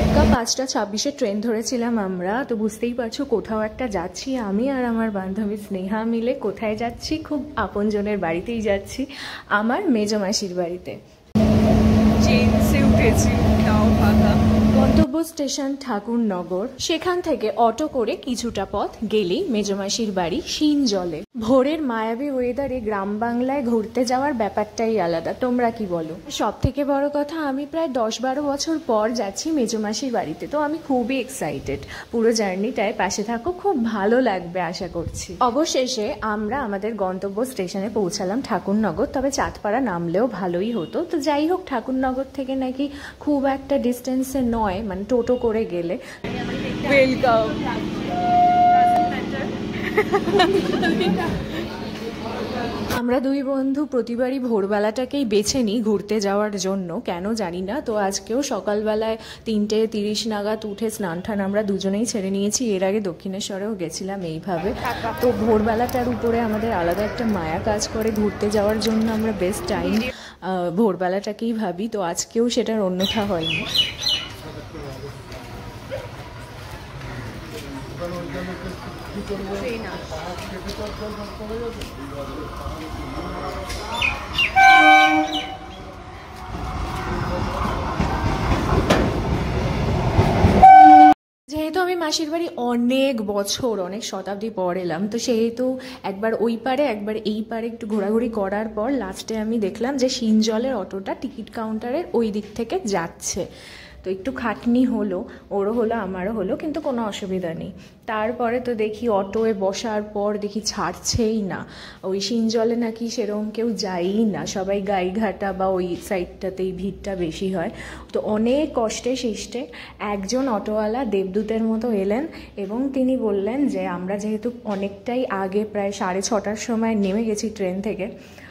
পাক্কা 5:26 ট্রেন ধরেছিলাম আমরা। তো বুঝতেই পারছো কোথাও একটা যাচ্ছি। আমি আর আমার বান্ধবী স্নেহা মিলে কোথায় যাচ্ছি? খুব আপনজনের বাড়িতেই যাচ্ছি, আমার মেজো মাসির বাড়িতে। ট্রেনে উঠেছি, তাও ফাঁকা। গন্তব্য স্টেশন ঠাকুরনগর। সেখান থেকে অটো করে কিছুটা পথ গেলেই মেজমাসির বাড়ি শিনজলে। ভোরের মায়াবী ওয়েদারে গ্রাম বাংলায় ঘুরতে যাওয়ার ব্যাপারটাই আলাদা, তোমরা কি বলো? সব থেকে বড় কথা, আমি প্রায় 10-12 বছর পর যাচ্ছি মেজমাসির বাড়িতে, তো আমি খুবই এক্সাইটেড। পুরো জার্নিটায় পাশে থাকো, খুব ভালো লাগবে আশা করছি। অবশেষে আমরা আমাদের গন্তব্য স্টেশনে পৌঁছালাম ঠাকুরনগর। তবে চাঁদপাড়া নামলেও ভালোই হতো। তো যাই হোক, ঠাকুরনগর থেকে নাকি খুব একটা ডিস্টেন্সে নয়, মানে টোটো করে গেলে। ওয়েলকাম। আমরা দুই বন্ধু প্রতিবারই ভোরবেলাটাকেই বেছে নিই ঘুরতে যাওয়ার জন্য, কেন জানি না। তো আজকেও সকালবেলায় 3:30 নাগাদ উঠে স্নান টান আমরা দুজনেই ছেড়ে নিয়েছি। এর আগে দক্ষিণেশ্বরেও গেছিলাম এইভাবে। তো ভোরবেলাটার উপরে আমাদের আলাদা একটা মায়া কাজ করে। ঘুরতে যাওয়ার জন্য আমরা বেস্ট টাইম ভোরবেলাটাকেই ভাবি। তো আজকেও সেটার অন্যথা হয়নি। যেহেতু আমি মাসির বাড়ি অনেক বছর, অনেক শতাব্দী পর এলাম, তো সেহেতু একবার ওই পারে একবার এই পারে একটু ঘোরাঘুরি করার পর লাস্টে আমি দেখলাম যে শিনজলের অটোটা টিকিট কাউন্টারের ওই দিক থেকে যাচ্ছে। তো একটু খাটনি হলো, ওরও হলো আমারও হলো, কিন্তু কোনো অসুবিধা নেই। তারপরে তো দেখি অটোয় বসার পর দেখি ছাড়ছেই না। ওই শিনজলে নাকি সেরকম কেউ যায়ই না, সবাই গাইঘাটা বা ওই সাইডটাতেই ভিড়টা বেশি হয়। তো অনেক কষ্টে শিষ্টে একজন অটোওয়ালা দেবদূতের মতো এলেন এবং তিনি বললেন যে আমরা যেহেতু অনেকটাই আগে, প্রায় 6:30টার সময় নেমে গেছি ট্রেন থেকে,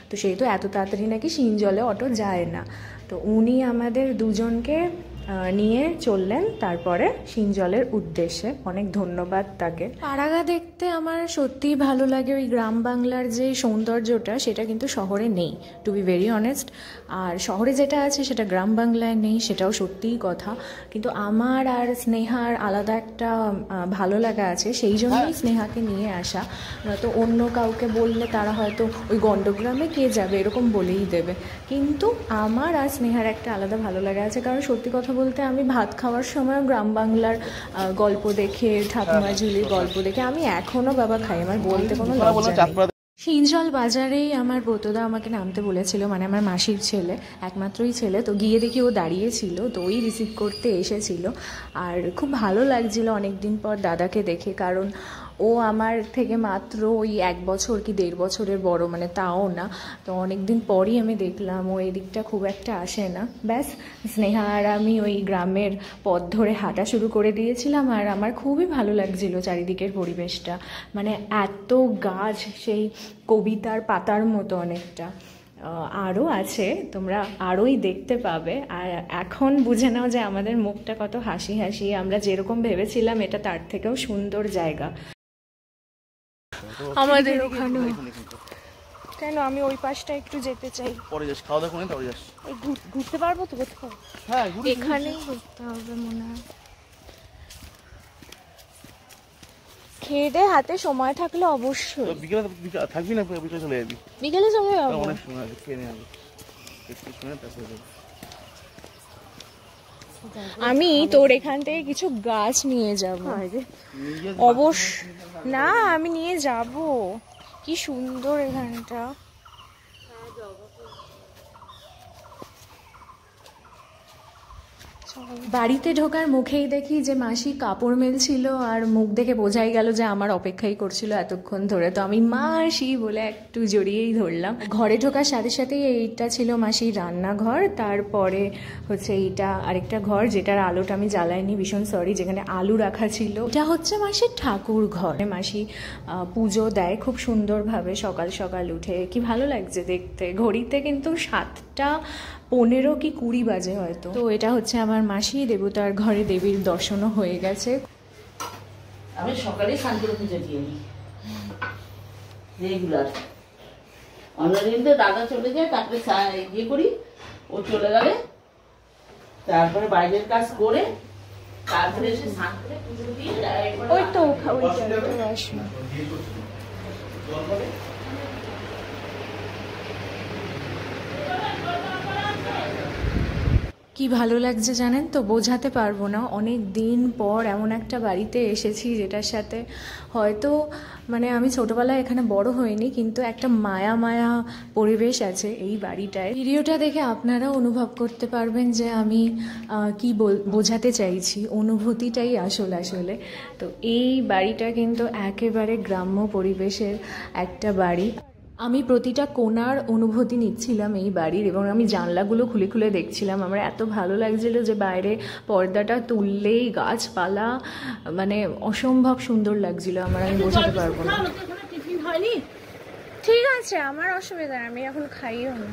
তো সেহেতু এত তাড়াতাড়ি নাকি শিনজলে অটো যায় না। তো উনি আমাদের দুজনকে নিয়ে চললেন তারপরে শিনজলের উদ্দেশ্যে। অনেক ধন্যবাদ তাকে। পাড়াগা দেখতে আমার সত্যিই ভালো লাগে। ওই গ্রাম বাংলার যে সৌন্দর্যটা, সেটা কিন্তু শহরে নেই, টু বি ভেরি অনেস্ট। আর শহরে যেটা আছে সেটা গ্রাম বাংলায় নেই, সেটাও সত্যিই কথা। কিন্তু আমার আর স্নেহার আলাদা একটা ভালো লাগা আছে, সেই জন্যই স্নেহাকে নিয়ে আসা। তো অন্য কাউকে বললে তারা হয়তো ওই গণ্ডগ্রামে কে যাবে এরকম বলেই দেবে, কিন্তু আমার আর স্নেহার একটা আলাদা ভালো লাগা আছে। কারণ সত্যি কথা বলতে, আমি ভাত খাওয়ার সময় গ্রাম বাংলার গল্প দেখে, ঠাকুমা ঝুলির গল্প দেখে আমি এখনও বাবা খাই, আমার বলতে কোনো লজ্জা নেই। শিনজল বাজারেই আমার ব্রতদা আমাকে নামতে বলেছিল, মানে আমার মাসির ছেলে, একমাত্রই ছেলে। তো গিয়ে দেখি ও দাঁড়িয়েছিল, তো ওই রিসিভ করতে এসেছিল। আর খুব ভালো লাগছিল অনেকদিন পর দাদাকে দেখে, কারণ ও আমার থেকে মাত্র ওই 1 বছর কি 1.5 বছরের বড়, মানে তাও না। তো অনেক দিন পরই আমি দেখলাম, ও এদিকটা খুব একটা আসে না। ব্যাস স্নেহা আর আমি ওই গ্রামের পথ ধরে হাঁটা শুরু করে দিয়েছিলাম। আর আমার খুবই ভালো লাগছিল চারিদিকের পরিবেশটা, মানে এত গাছ, সেই কবিতার পাতার মতো অনেকটা। আরও আছে, তোমরা আরোই দেখতে পাবে। আর এখন বুঝে নাও যে আমাদের মুখটা কত হাসি হাসি। আমরা যেরকম ভেবেছিলাম এটা তার থেকেও সুন্দর জায়গা আমাদের ওখানে। কেন, আমি ওই পাশটা একটু যেতে চাই। পরে যাস, খাওয়া দাওয়া করে তারপরে যাস। ঘুরতে পারবো তো কোথাও? হ্যাঁ, এখানেই ঘুরতে হবে মনে হয়। খেয়ে দে, হাতে সময় থাকলে অবশ্যই। বিকেলে থাকবি না? বিকেলে চলে যাবি? বিকেলে চলে যাবো, অনেক সময় আছে, খেয়ে নিয়ে একটু শুনে তারপরে আমি তোর এখান থেকে কিছু গাছ নিয়ে যাব। অবশ্য না, আমি নিয়ে যাব। কি সুন্দর এখানটা। বাড়িতে ঢোকার মুখেই দেখি যে মাসি কাপড় মেলছিল, আর মুখ দেখে বোঝাই গেল যে আমার অপেক্ষাই করছিল এতক্ষণ ধরে। তো আমি মাসি বলে একটু জড়িয়েই ধরলাম। ঘরে ঢোকার সাথে সাথেই এইটা ছিল মাসির রান্নাঘর, তারপরে হচ্ছে এইটা আরেকটা ঘর যেটার আলোটা আমি জ্বালাইনি, ভীষণ সরি, যেখানে আলু রাখা ছিল। এটা হচ্ছে মাসির ঠাকুর ঘর। মাসি পুজো দেয় খুব সুন্দরভাবে সকাল সকাল উঠে, কি ভালো লাগছে দেখতে। ঘড়িতে কিন্তু 7:15 কি 20 বাজে হয়তো। তো এটা হচ্ছে আমার মাসি। দেবতার ঘরে দেবীর দর্শনও হয়ে গেছে। আমি সকালে শান্তির পুজো দিয়ে নিই রেগুলার। অন্যদিন তো দাদা চলে যায়, তারপরে ইয়ে করি, ও চলে গেলে তারপরে বাইরের কাজ করে তারপরে এসে স্নান করে পুজো দিয়ে ওই তো ওইটা আসবে। কি ভালো লাগছে জানেন তো, বোঝাতে পারবো না। অনেক দিন পর এমন একটা বাড়িতে এসেছি যেটার সাথে হয়তো মানে আমি ছোটবেলায় এখানে বড় হইনি, কিন্তু একটা মায়া মায়া পরিবেশ আছে এই বাড়িটায়। ভিডিওটা দেখে আপনারা অনুভব করতে পারবেন যে আমি কি বোঝাতে চাইছি, অনুভূতিটাই আসলে। তো এই বাড়িটা কিন্তু একেবারে গ্রাম্য পরিবেশের একটা বাড়ি। আমি প্রতিটা কোণার অনুভূতি নিচ্ছিলাম এই বাড়ির, এবং আমি জানলাগুলো খুলে খুলে দেখছিলাম। আমার এত ভালো লাগছিল যে বাইরে পর্দাটা তুললেই গাছপালা, মানে অসম্ভব সুন্দর লাগছিল আমার, আমি বোঝাতে পারবো না। ঠিক আছে, আমার অসুবিধা নেই, আমি এখন খাইও না।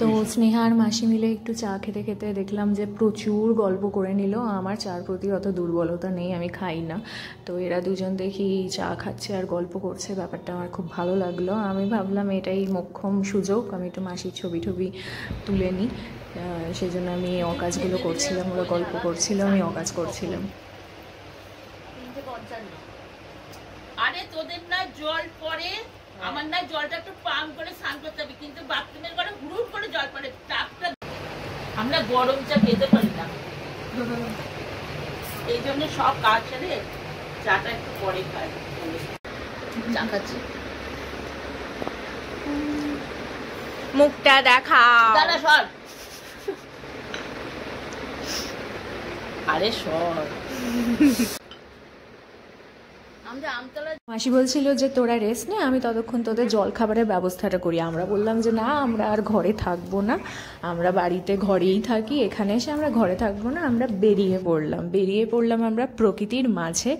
তো স্নেহার মাসি মিলে একটু চা খেতে খেতে দেখলাম যে প্রচুর গল্প করে নিল। আমার চার প্রতি অত দুর্বলতা নেই, আমি খাই না। তো এরা দুজন দেখি চা খাচ্ছে আর গল্প করছে, ব্যাপারটা আমার খুব ভালো লাগলো। আমি ভাবলাম এটাই মোক্ষম সুযোগ, আমি একটু মাসির ছবি তুলে নিই। সেই জন্য আমি অকাজগুলো করছিলাম, ওরা গল্প করছিল, আমি অকাজ করছিলাম। আরে তোদের না জল পড়ে, আমার না জলটা একটু পাম্প করে স্নান করতে হবে, কিন্তু বাথরুমের ঘরে হুড় করে জল পড়ে, টাপটা আমরা গরম চা খেতে পারি না, এই জন্য সব কাজ ছেড়ে চাটা একটু পরে খাই। চা খাচ্ছি, মুখটা দেখা দাদা সর, আরে সর। মাসি বলছিল যে তোরা রেস্ট নে, আমি ততক্ষণ তোদের জল খাবারের ব্যবস্থাটা করি। আমরা বললাম যে না, আমরা আর ঘরে থাকবো না, আমরা বাড়িতে ঘরেই থাকি, এখানে এসে আমরা ঘরে থাকবো না। আমরা বেরিয়ে পড়লাম আমরা প্রকৃতির মাঝে।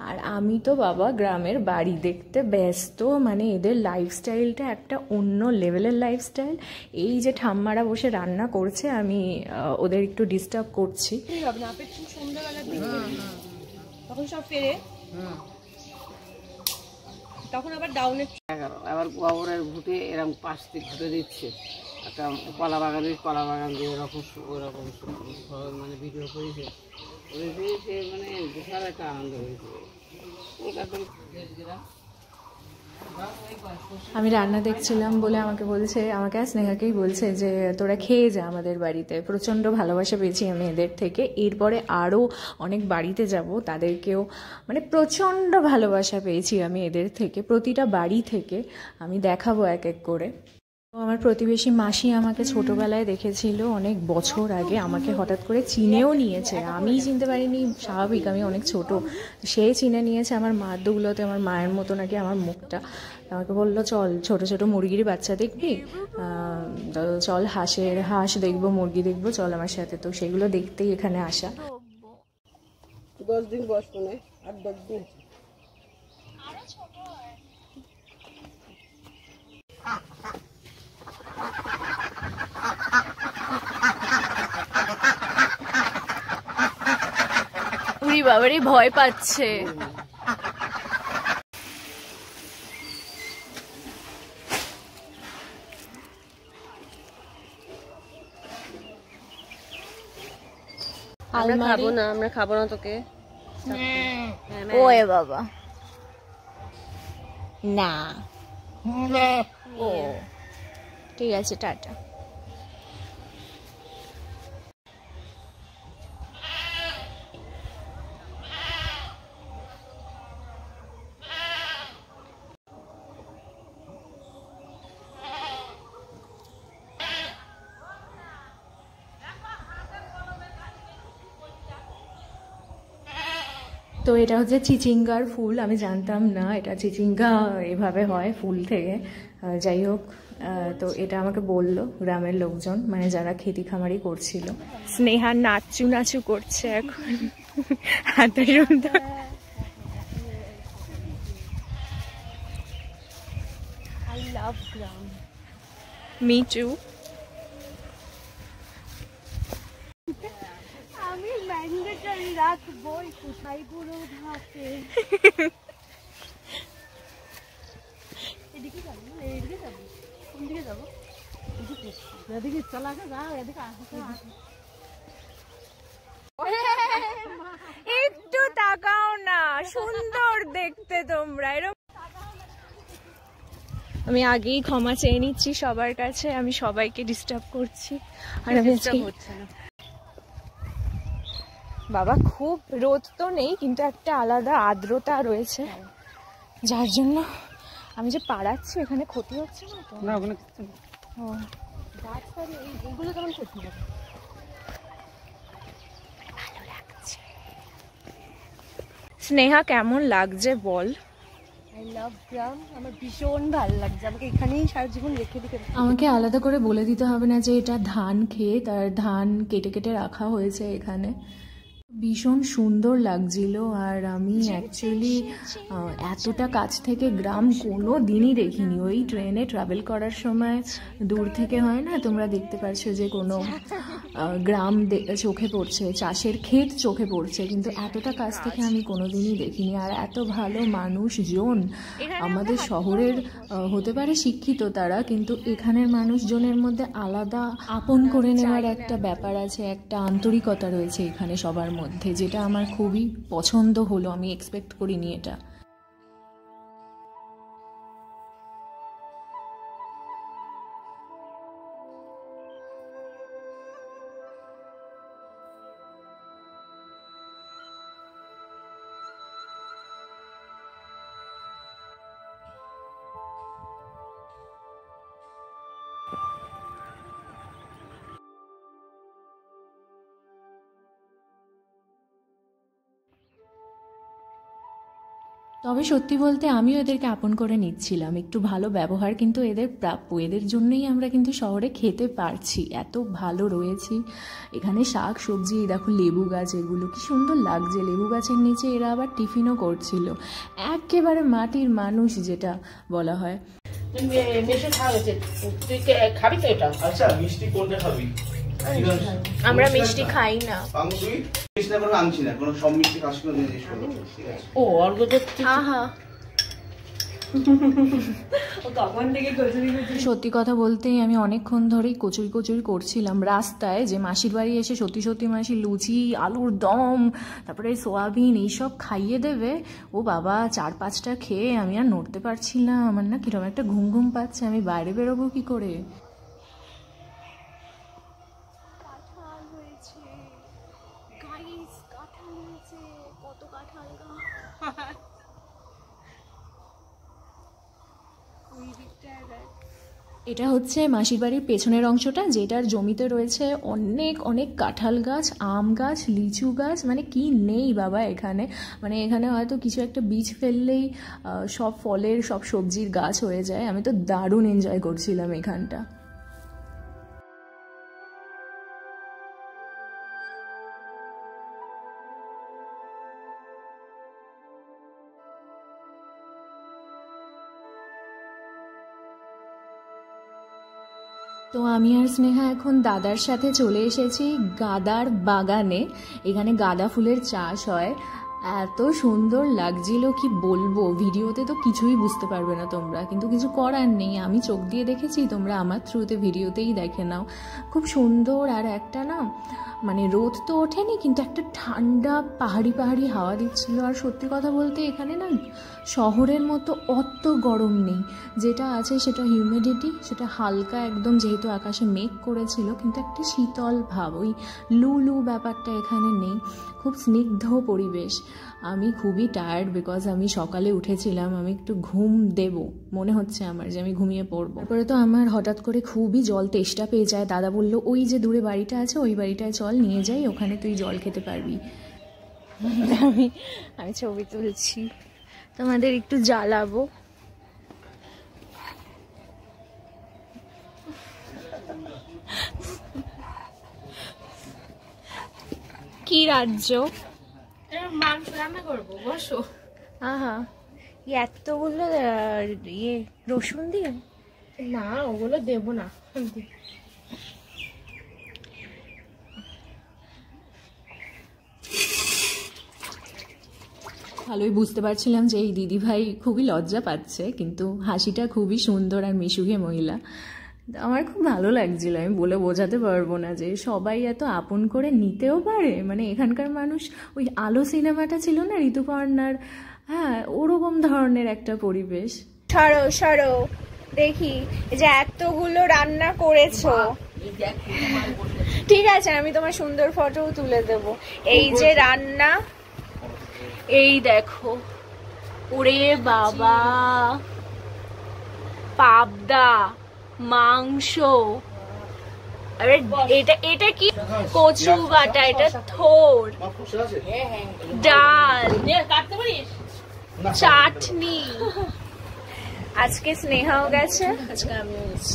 আর আমি তো বাবা গ্রামের বাড়ি দেখতে ব্যস্ত, মানে এদের লাইফস্টাইলটা একটা অন্য লেভেলের লাইফস্টাইল। এই যে ঠাম্মারা বসে রান্না করছে, আমি ওদের একটু ডিস্টার্ব করছি। তখন সব ফেরে, তখন আবার ডাউনে আবার গোবরের ভুটে এরকম পাশ থেকে ঘুরে দিচ্ছে, একটা কলা বাগান দিয়ে এরকম ওরকম মানে ভিডিও করেছে, সে মানে বিশাল একটা আনন্দ হয়েছে। আমি রান্না দেখছিলাম বলে আমাকে আর স্নেহাকেই বলছে যে তোরা খেয়ে যা আমাদের বাড়িতে। প্রচণ্ড ভালোবাসা পেয়েছি আমি এদের থেকে। এরপরে আরও অনেক বাড়িতে যাব, তাদেরকেও মানে প্রচণ্ড ভালোবাসা পেয়েছি আমি এদের থেকে, প্রতিটা বাড়ি থেকে। আমি দেখাবো এক এক করে। আমার প্রতিবেশী মাসি আমাকে ছোটবেলায় দেখেছিল অনেক বছর আগে, আমাকে হঠাৎ করে চিনেও নিয়েছে। আমিই চিনতে পারিনি, স্বাভাবিক, আমি অনেক ছোট। সে চিনে নিয়েছে আমার মার দুগুলোতে, আমার মায়ের মতো নাকি আমার মুখটা। আমাকে বললো চল ছোট ছোট মুরগির বাচ্চা দেখবি, চল হাঁস দেখবো, মুরগি দেখবো, চল আমার সাথে। তো সেগুলো দেখতেই এখানে আসা। 10 দিন বসবো না, আর 10 দিন উরি বাবারই ভয় পাচ্ছে। আমরা খাবো না তোকে। ওয়ে বাবা না, ও ঠিক আছে, টাটা। তো এটা হচ্ছে চিচিঙ্গার ফুল, আমি জানতাম না এটা চিচিঙ্গা এভাবে হয় ফুল থেকে। যাই হোক, তো এটা আমাকে বললো গ্রামের লোকজন, মানে যারা খেতি খামারি করছিল। স্নেহা নাচু করছে এখন, এত সুন্দর। I love gram. Me two. আমি ম্যান্ডেটরি রাখবই কোথায় গুলো ভাতে। এদিকে যাবো, এদিকে যাবো এদিকে চলা যা এদিকে আসতে একটু তাকাও না, সুন্দর দেখতে তোমরা। এরকম আমি আগেই ক্ষমা চেয়ে নিচ্ছি সবার কাছে, আমি সবাইকে ডিস্টার্ব করছি। আর আমি বাবা খুব রোদ তো নেই, কিন্তু একটা আলাদা আর্দ্রতা রয়েছে, যার জন্য আমি যে পাড়াচ্ছি এখানে ক্ষতি হচ্ছে না তো? না ওখানে কিছু না। ও গাছপালা এইগুলো কেমন করতে হবে? ভালো লাগছে। স্নেহা কেমন লাগছে বল? আই লাভ গ্রাম, আমার ভীষণ ভালো লাগছে, আমাকে এখানেই সারা জীবন রেখে দিতে। আমাকে আলাদা করে বলে দিতে হবে না যে এটা ধান ক্ষেত আর ধান কেটে কেটে রাখা হয়েছে এখানে। ভীষণ সুন্দর লাগছিল। আর আমি অ্যাকচুয়ালি এতটা কাছ থেকে গ্রাম কোনো দিনই দেখিনি। ওই ট্রেনে ট্রাভেল করার সময় দূর থেকে হয় না, তোমরা দেখতে পাচ্ছ যে কোনো গ্রাম চোখে পড়ছে, চাষের ক্ষেত চোখে পড়ছে, কিন্তু এতটা কাছ থেকে আমি কোনো দিনই দেখিনি। আর এত ভালো মানুষজন, আমাদের শহরের হতে পারে শিক্ষিত তারা, কিন্তু এখানের মানুষজনের মধ্যে আলাদা আপন করে নেওয়ার একটা ব্যাপার আছে, একটা আন্তরিকতা রয়েছে এখানে সবার মধ্যে, যেটা আমার খুবই পছন্দ হলো। আমি এক্সপেক্ট করিনি এটা। তবে সত্যি বলতে আমিও এদেরকে আপন করে নিচ্ছিলাম, একটু ভালো ব্যবহার কিন্তু এদের প্রাপ্য। এদের জন্যই আমরা কিন্তু শহরে খেতে পারছি, এত ভালো রয়েছি এখানে। শাক সবজি, দেখো লেবু গাছ, এগুলো কি সুন্দর লাগছে। লেবু গাছের নিচে এরা আবার টিফিনও করছিল। একেবারে মাটির মানুষ যেটা বলা হয়। মিষ্টি খাওয়া হয়েছে, তুই খাবি তো এটা? আচ্ছা মিষ্টি কোনটা খাবি? আমরা মিষ্টি খাই না। তুই মিষ্টি না করে আনছি না, কোনো সব মিষ্টি কাজ করে জিনিস করবো, ঠিক আছে? ও অর্ঘ্য আহা সত্যি কথা বলতে আমি অনেকক্ষণ ধরেই কচুরি কচুরি করছিলাম রাস্তায়, যে মাসির বাড়ি এসে সত্যি সত্যি মাসি লুচি, আলুর দম, তারপরে সোয়াবিন এইসব খাইয়ে দেবে। ও বাবা, 4-5টা খেয়ে আমি আর নড়তে পারছি না। আমার না কিরকম একটা ঘুম ঘুম পাচ্ছে, আমি বাইরে বেরোবো কি করে? এটা হচ্ছে মাসির বাড়ির পেছনের অংশটা, যেটার জমিতে রয়েছে অনেক অনেক কাঁঠাল গাছ, আম গাছ, লিচু গাছ, মানে কি নেই বাবা এখানে। মানে এখানে হয়তো কিছু একটা বীজ ফেললেই সব ফলের, সব সবজির গাছ হয়ে যায়। আমি তো দারুণ এনজয় করছিলাম এখানটা। তো আমি আর স্নেহা এখন দাদার সাথে চলে এসেছি গাদার বাগানে। এখানে গাঁদা ফুলের চাষ হয়। এত সুন্দর লাগছিল কি বলবো, ভিডিওতে তো কিছুই বুঝতে পারবে না তোমরা, কিন্তু কিছু করার নেই, আমি চোখ দিয়ে দেখেছি, তোমরা আমার থ্রুতে ভিডিওতেই দেখে নাও। খুব সুন্দর। আর একটা না, মানে রোদ তো ওঠেনি, কিন্তু একটা ঠান্ডা পাহাড়ি পাহাড়ি হাওয়া দিচ্ছিল। আর সত্যি কথা বলতে এখানে না শহরের মতো অত গরম নেই, যেটা আছে সেটা হিউমিডিটি, সেটা হালকা একদম, যেহেতু আকাশে মেঘ করেছিল, কিন্তু একটা শীতল ভাব, ওই লু লু ব্যাপারটা এখানে নেই। খুব স্নিগ্ধ পরিবেশ। আমি খুবই টায়ার্ড, বিকজ আমি সকালে উঠেছিলাম, আমি একটু ঘুম দেব মনে হচ্ছে আমার, যে আমি ঘুমিয়ে পড়বো। তারপরে তো আমার হঠাৎ করে খুবই জল তেষ্টা পেয়ে যায়। দাদা বলল ওই যে দূরে বাড়িটা আছে, ওই বাড়িটায় চল, নিয়ে যাই, ওখানে তুই জল খেতে পারবি। আমি ছবি তুলছি, তোমাদের একটু জ্বালাবো। কি রাজ্য? মাংস রান্না করবো, বসো। আহা, এতগুলো ইয়ে রসুন দিয়ে? না, ওগুলো দেবো না। ভালোই বুঝতে পারছিলাম যে এই দিদিভাই খুবই লজ্জা পাচ্ছে, কিন্তু হাসিটা খুবই সুন্দর আর মিশুকে মহিলা। আমার খুব ভালো লাগছিল, আমি বলে বোঝাতে পারবো না যে সবাই এত আপন করে নিতেও পারে। মানে এখানকার মানুষ ওই আলো সিনেমাটা ছিল না ঋতুপর্ণার, হ্যাঁ ওরকম ধরনের একটা পরিবেশ। সরো সরো দেখি যে এতগুলো রান্না করেছো। ঠিক আছে, আমি তোমার সুন্দর ফটো তুলে দেব। এই যে রান্না, এই দেখো, ওরে বাবা, পাবদা, মাংস, আরে এটা এটা কি, কচু বাটা, এটা থোর, ডাল, চাটনি। আজকে স্নেহাও গেছে, আজকে আমিও গেছি।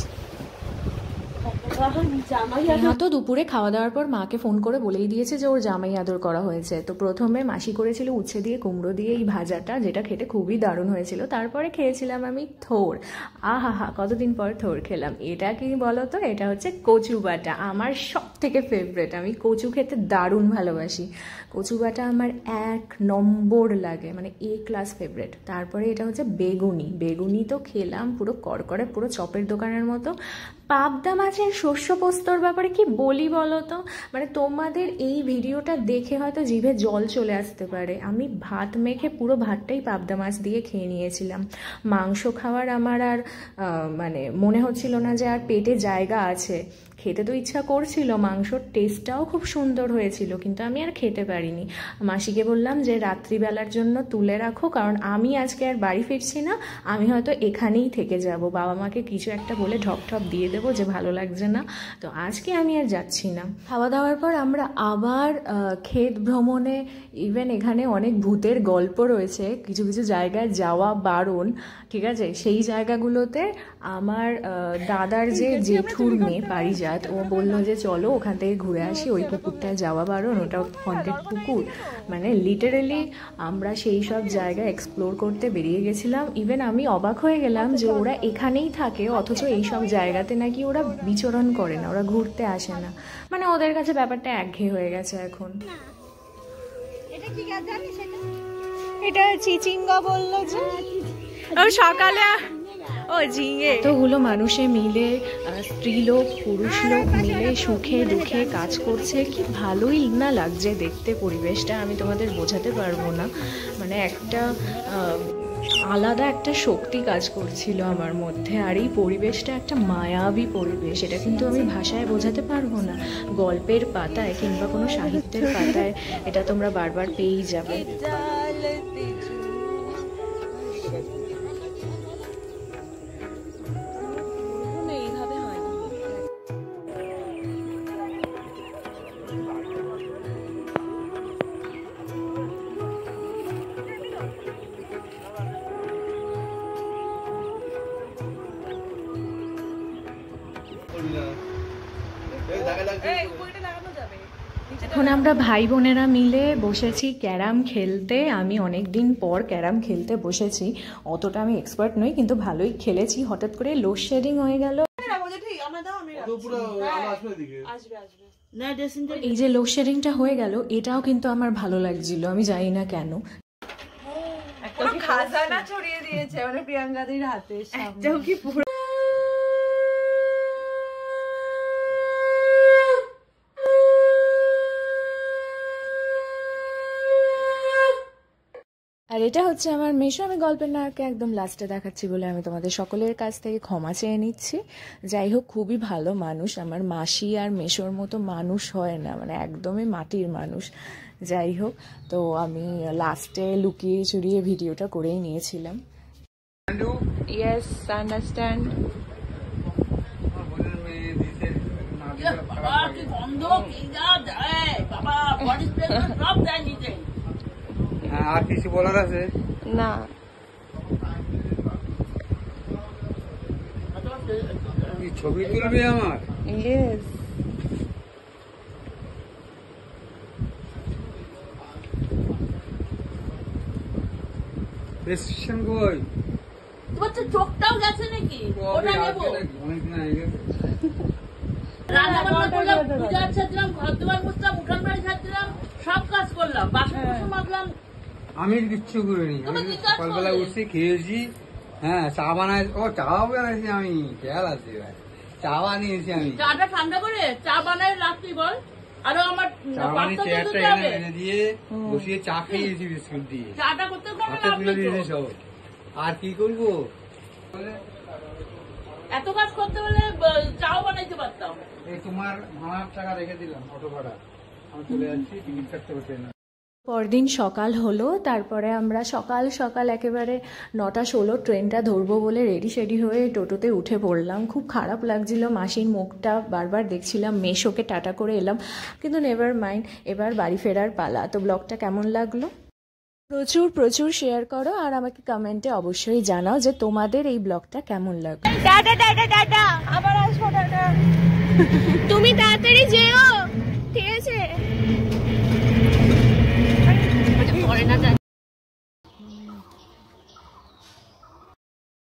স্নেহা তো দুপুরে খাওয়া দাওয়ার পর মাকে ফোন করে বলেই দিয়েছে যে ওর জামাই আদর করা হয়েছে। তো প্রথমে মাসি করেছিল উচ্ছে দিয়ে কুমড়ো দিয়ে এই ভাজাটা, যেটা খেতে খুবই দারুণ হয়েছিল। তারপরে খেয়েছিলাম আমি থোর, আহা কতদিন পর থোর খেলাম। এটা কি বলো তো, এটা হচ্ছে কচু বাটা, আমার সব থেকে ফেভারেট। আমি কচু খেতে দারুণ ভালোবাসি, কচু বাটা আমার 1 নম্বর লাগে, মানে A+ ফেভারেট। তারপরে এটা হচ্ছে বেগুনি, বেগুনি তো খেলাম পুরো করকরে, পুরো চপের দোকানের মতো। পাবদা মাছের শস্য পোস্তর ব্যাপারে কি বলি বলো তো, মানে তোমাদের এই ভিডিওটা দেখে হয়তো জিভে জল চলে আসতে পারে। আমি ভাত মেখে পুরো ভাতটাই পাবদা মাছ দিয়ে খেয়ে নিয়েছিলাম। মাংস খাওয়ার আমার আর মানে মনে হচ্ছিল না যে আর পেটে জায়গা আছে। খেতে তো ইচ্ছা করছিল, মাংসর টেস্টটাও খুব সুন্দর হয়েছিল, কিন্তু আমি আর খেতে পারিনি। মাসিকে বললাম যে রাত্রিবেলার জন্য তুলে রাখো, কারণ আমি আজকে আর বাড়ি ফিরছি না, আমি হয়তো এখানেই থেকে যাব। বাবা মাকে কিছু একটা বলে ঢপ ঢপ দিয়ে দেবো যে ভালো লাগছে না, তো আজকে আমি আর যাচ্ছি না। খাওয়া দাওয়ার পর আমরা আবার ক্ষেত ভ্রমণে, ইভেন এখানে অনেক ভূতের গল্প রয়েছে, কিছু কিছু জায়গায় যাওয়া বারণ, ঠিক আছে। সেই জায়গাগুলোতে আমার দাদার যে জেঠুর মেয়ে পারিজাত, ও বললো যে চলো ওখান থেকে ঘুরে আসি, ওই পুকুরটায় যাওয়া বারণ, ওটা হন্টেড পুকুর। মানে লিটারেলি আমরা সেই সব জায়গা এক্সপ্লোর করতে বেরিয়ে গেছিলাম। ইভেন আমি অবাক হয়ে গেলাম যে ওরা এখানেই থাকে, অথচ এই সব জায়গাতে নাকি ওরা বিচরণ করে না, ওরা ঘুরতে আসে না। মানে ওদের কাছে ব্যাপারটা একঘেয়ে হয়ে গেছে এখন। এটা চিচিঙ্গা বললো যে সকালে, ও ঝিঙে। এতগুলো মানুষে মিলে, স্ত্রীলোক পুরুষ লোক মিলে সুখে দুঃখে কাজ করছে, কি ভালোই না লাগছে দেখতে পরিবেশটা, আমি তোমাদের বোঝাতে পারবো না। মানে একটা আলাদা একটা শক্তি কাজ করছিল আমার মধ্যে। আর এই পরিবেশটা একটা মায়াবী পরিবেশ, এটা কিন্তু আমি ভাষায় বোঝাতে পারবো না। গল্পের পাতায় কিংবা কোনো সাহিত্যের পাতায় এটা তোমরা বারবার পেয়েই যাবে। এখন আমরা ভাই বোনেরা মিলে বসেছি ক্যারাম খেলতে। আমি অনেক দিন পর ক্যারাম খেলতে বসেছি, অতটা আমি এক্সপার্ট নই, কিন্তু ভালোই খেলেছি। হঠাৎ করে লোডশেডিং হয়ে গেল। এই যে লোডশেডিংটা হয়ে গেল, এটাও কিন্তু আমার ভালো লাগছিল, আমি জানি না কেন। খাজানা ছড়িয়ে দিয়েছে মানে প্রিয়াঙ্কাদির হাতে। আর এটা হচ্ছে আমার মেশো। আমি গল্পের নায়ককে একদম লাস্টে দেখাচ্ছি বলে আমি তোমাদের সকলের কাছ থেকে ক্ষমা চেয়ে নিচ্ছি। যাই হোক, খুবই ভালো মানুষ। আমার মাসি আর মেশোর মতো মানুষ হয় না, মানে একদমই মাটির মানুষ। যাই হোক, তো আমি লাস্টে লুকিয়ে চুরিয়ে ভিডিওটা করেই নিয়েছিলাম। Yes, understand. আর কিছু বলার আছে? না, ছবি তুলবি আমার? ইয়েস। প্রেসক্রিপশন কই? তোমার তো চোখটাও গেছে নাকি? ওটা নেবো। অনেকদিন আগে গেছে। রান্না বান্না করলাম, পূজা ছাড়লাম, ঘর দুয়ার মুছলাম, উঠান বাড়ি ছাড়লাম, সব কাজ করলাম, বাসন কুসন মাজলাম। আমি কিচ্ছু করিনি। আমি সকালবেলা উঠছি, খেয়েছি, হ্যাঁ চা বানাই, ও চাও বানাইছি আমি, খেয়াল আছে। চা বানিয়েছি আমি। চাটা ঠান্ডা করে চা বানাই রাখবি বল। আরো আমার চা বানিয়ে পাত্তা চেয়ারটা তুলতে হবে। এনে দিয়ে বসিয়ে চা খেয়েছি বিস্কুট দিয়ে। চাটা করতে কোনো হাতে লাভ তুলে নেই দিয়েছি তো। সব। আর কি করবো? এত কাজ করতে হলে চাও বানাইতে পারতাম। এই তোমার ভাড়ার টাকা রেখে দিলাম, অটো ভাড়া। আমি চলে যাচ্ছি, টিকিট কাটতে বসে না। পরদিন সকাল হলো, তারপরে আমরা সকাল সকাল একেবারে 9:16 ট্রেনটা ধরবো বলে রেডি সেডি হয়ে টোটোতে উঠে পড়লাম। খুব খারাপ লাগছিল, মাসির মুখটা বারবার দেখছিলাম, মেশোকে টাটা করে এলাম, কিন্তু নেভার মাইন্ড, এবার বাড়ি ফেরার পালা। তো ব্লগটা কেমন লাগলো প্রচুর প্রচুর শেয়ার করো, আর আমাকে কমেন্টে অবশ্যই জানাও যে তোমাদের এই ব্লগটা কেমন লাগলো। টাটা টাটা টাটা, আবার আসবো, টাটা। তুমি তাড়াতাড়ি যেও, ঠিক আছে? পরে না